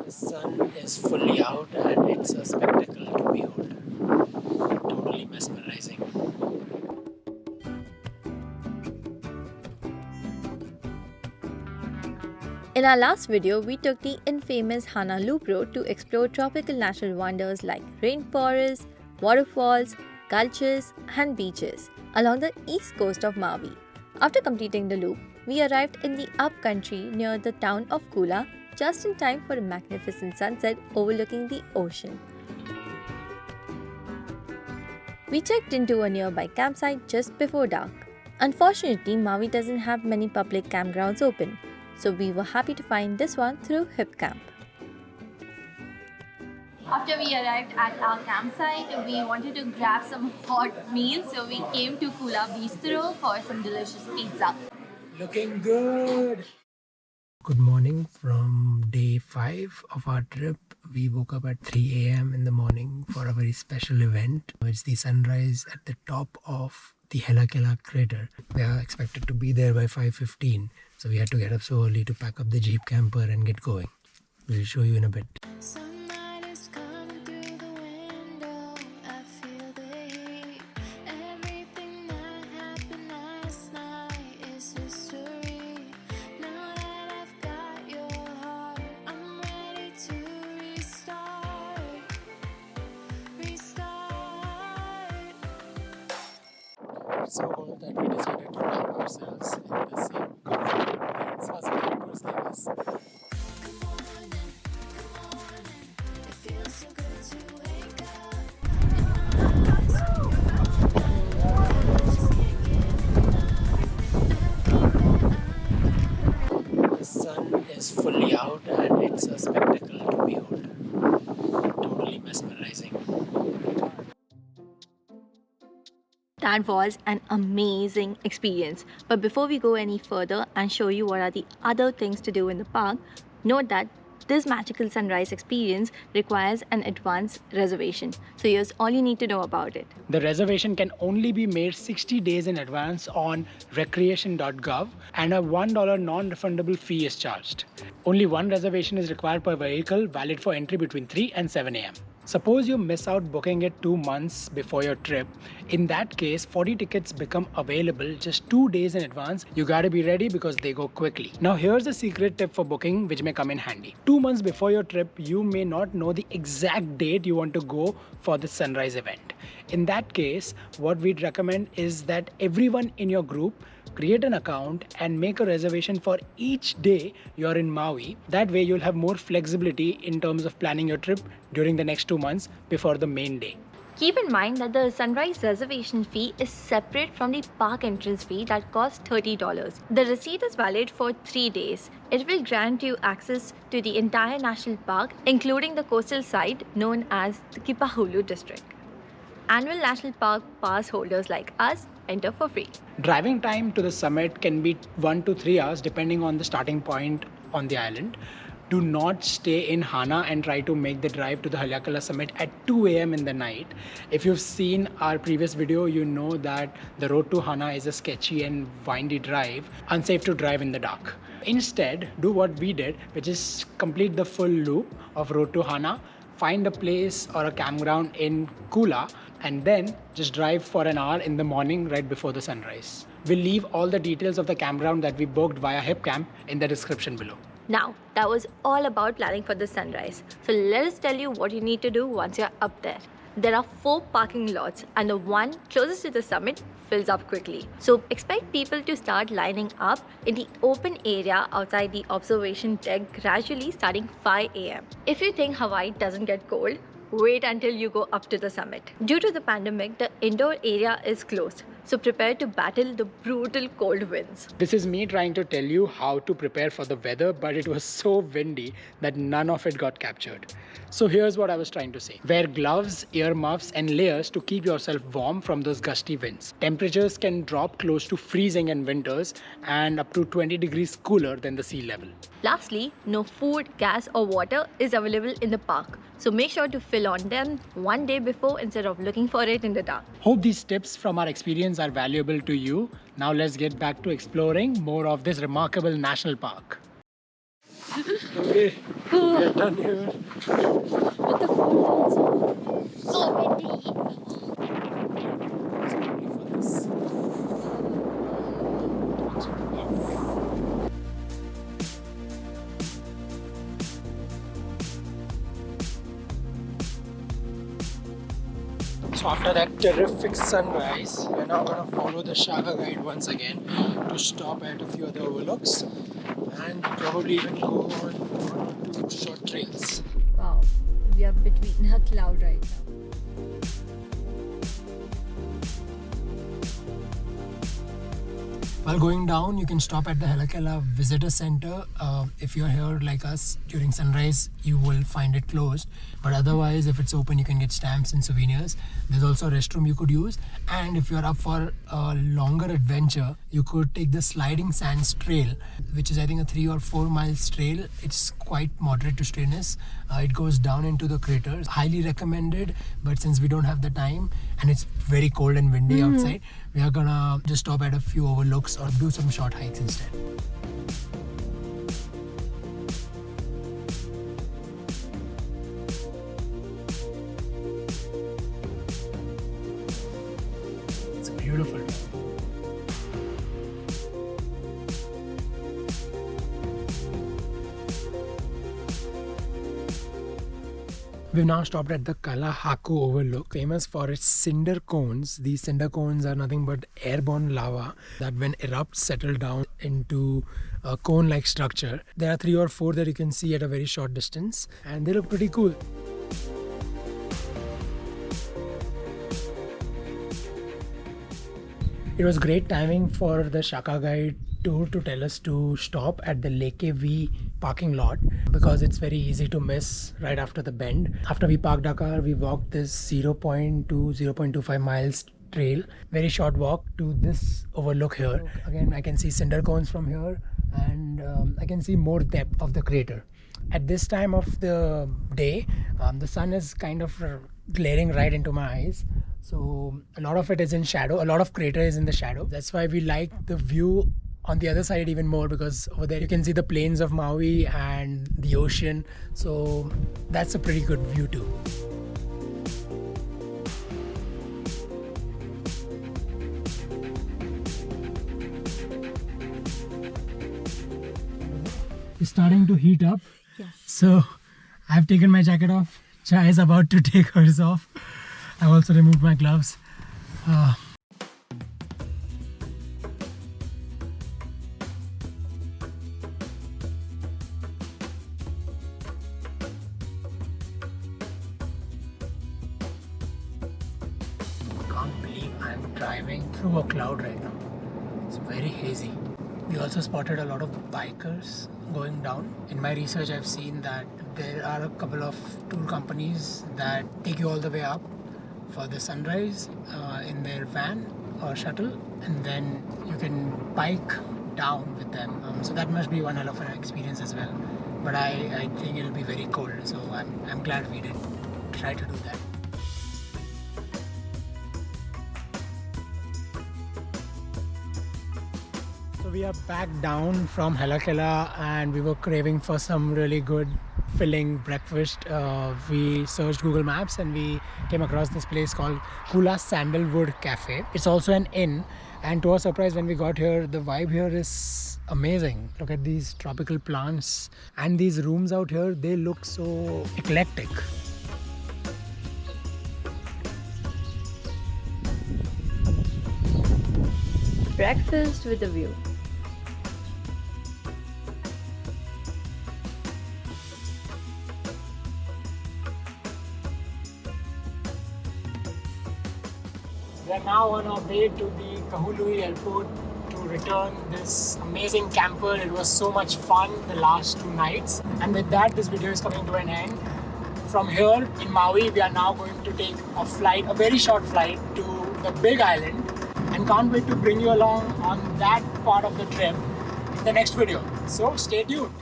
The sun is fully out and it's a spectacle to behold. Totally mesmerizing. In our last video, we took the infamous Hana Loop Road to explore tropical natural wonders like rainforests, waterfalls, gulches, and beaches along the east coast of Maui. After completing the loop, we arrived in the upcountry near the town of Kula just in time for a magnificent sunset overlooking the ocean. We checked into a nearby campsite just before dark. Unfortunately, Maui doesn't have many public campgrounds open, so we were happy to find this one through Hip Camp. After we arrived at our campsite, we wanted to grab some hot meals, so we came to Kula Bistro for some delicious pizza. Looking good! Good morning from day 5 of our trip. We woke up at 3 a.m. in the morning for a very special event. It's the sunrise at the top of the Haleakala crater. We are expected to be there by 5:15, so we had to get up so early to pack up the Jeep camper and get going. We'll show you in a bit. So old that we decided to wrap ourselves in the same comfortable Swazi campers like us. The sun is fully out and it's a spectacle to behold. Totally mesmerizing. That was an amazing experience. But before we go any further and show you what are the other things to do in the park, note that this magical sunrise experience requires an advance reservation. So here's all you need to know about it. The reservation can only be made 60 days in advance on recreation.gov and a $1 non-refundable fee is charged. Only one reservation is required per vehicle, valid for entry between 3 and 7 a.m. Suppose you miss out booking it 2 months before your trip. In that case, 40 tickets become available just 2 days in advance. You gotta be ready because they go quickly. Now here's a secret tip for booking which may come in handy. 2 months before your trip, you may not know the exact date you want to go for the sunrise event. In that case, what we'd recommend is that everyone in your group create an account and make a reservation for each day you're in Maui. That way you'll have more flexibility in terms of planning your trip during the next 2 months before the main day. Keep in mind that the sunrise reservation fee is separate from the park entrance fee that costs $30. The receipt is valid for 3 days. It will grant you access to the entire national park, including the coastal side known as the Kipahulu district. Annual national park pass holders like us enter for free. Driving time to the summit can be 1 to 3 hours depending on the starting point on the island. Do not stay in Hana and try to make the drive to the Haleakala summit at 2 a.m. in the night. If you've seen our previous video, you know that the road to Hana is a sketchy and windy drive, unsafe to drive in the dark. Instead, do what we did, which is complete the full loop of road to Hana, find a place or a campground in Kula, and then just drive for an hour in the morning right before the sunrise. We'll leave all the details of the campground that we booked via Hip Camp in the description below. Now, that was all about planning for the sunrise. So let us tell you what you need to do once you're up there. There are 4 parking lots and the one closest to the summit fills up quickly. So expect people to start lining up in the open area outside the observation deck gradually starting 5 a.m. If you think Hawaii doesn't get cold, wait until you go up to the summit. Due to the pandemic, the indoor area is closed, so prepare to battle the brutal cold winds. This is me trying to tell you how to prepare for the weather, but it was so windy that none of it got captured. So here's what I was trying to say. Wear gloves, earmuffs and layers to keep yourself warm from those gusty winds. Temperatures can drop close to freezing in winters and up to 20 degrees cooler than the sea level. Lastly, no food, gas or water is available in the park, so make sure to fill on them one day before instead of looking for it in the dark. Hope these tips from our experience are valuable to you. Now let's get back to exploring more of this remarkable national park. Okay, we are done here. With the food also. So windy. For this. So after that terrific sunrise, we're now going to follow the Shaka guide once again to stop at a few other overlooks and probably even go on to short trails. Wow, we are between a cloud right now. While going down, you can stop at the Haleakala Visitor Center. If you're here like us during sunrise, you will find it closed. But otherwise, if it's open, you can get stamps and souvenirs. There's also a restroom you could use. And if you're up for a longer adventure, you could take the Sliding Sands Trail, which is I think a 3 or 4 miles trail. It's quite moderate to straightness. It goes down into the craters. Highly recommended, but since we don't have the time and it's very cold and windy outside, we are gonna just stop at a few overlooks or do some short hikes instead. It's beautiful. We've now stopped at the Kalahaku Overlook, famous for its cinder cones. These cinder cones are nothing but airborne lava that when erupts settle down into a cone-like structure. There are 3 or 4 that you can see at a very short distance and they look pretty cool. It was great timing for the Shaka guide tour to tell us to stop at the Lake V parking lot because it's very easy to miss right after the bend. After we parked our car, we walked this 0.25 miles trail. Very short walk to this overlook here. Again, I can see cinder cones from here and I can see more depth of the crater. At this time of the day, the sun is kind of glaring right into my eyes. So a lot of it is in shadow. A lot of crater is in the shadow. That's why we like the view on the other side even more, because over there you can see the plains of Maui and the ocean. So that's a pretty good view too. It's starting to heat up. Yes. So I've taken my jacket off. Chai is about to take hers off. I've also removed my gloves. Can't believe I'm driving through a cloud right now. It's very hazy. We also spotted a lot of bikers going down. In my research, I've seen that there are a couple of tour companies that take you all the way up for the sunrise in their van or shuttle, and then you can bike down with them. So that must be one hell of an experience as well. But I think it'll be very cold, so I'm glad we did try to do that. So we are back down from Haleakala and we were craving for some really good filling breakfast. We searched Google Maps and we came across this place called Kula Sandalwood Cafe. It's also an inn, and to our surprise when we got here, the vibe here is amazing. Look at these tropical plants and these rooms out here, they look so eclectic. Breakfast with a view. We are now on our way to the Kahului airport to return this amazing camper. It was so much fun the last 2 nights. And with that, this video is coming to an end. From here in Maui, we are now going to take a flight, a very short flight to the Big Island, and can't wait to bring you along on that part of the trip in the next video. So stay tuned.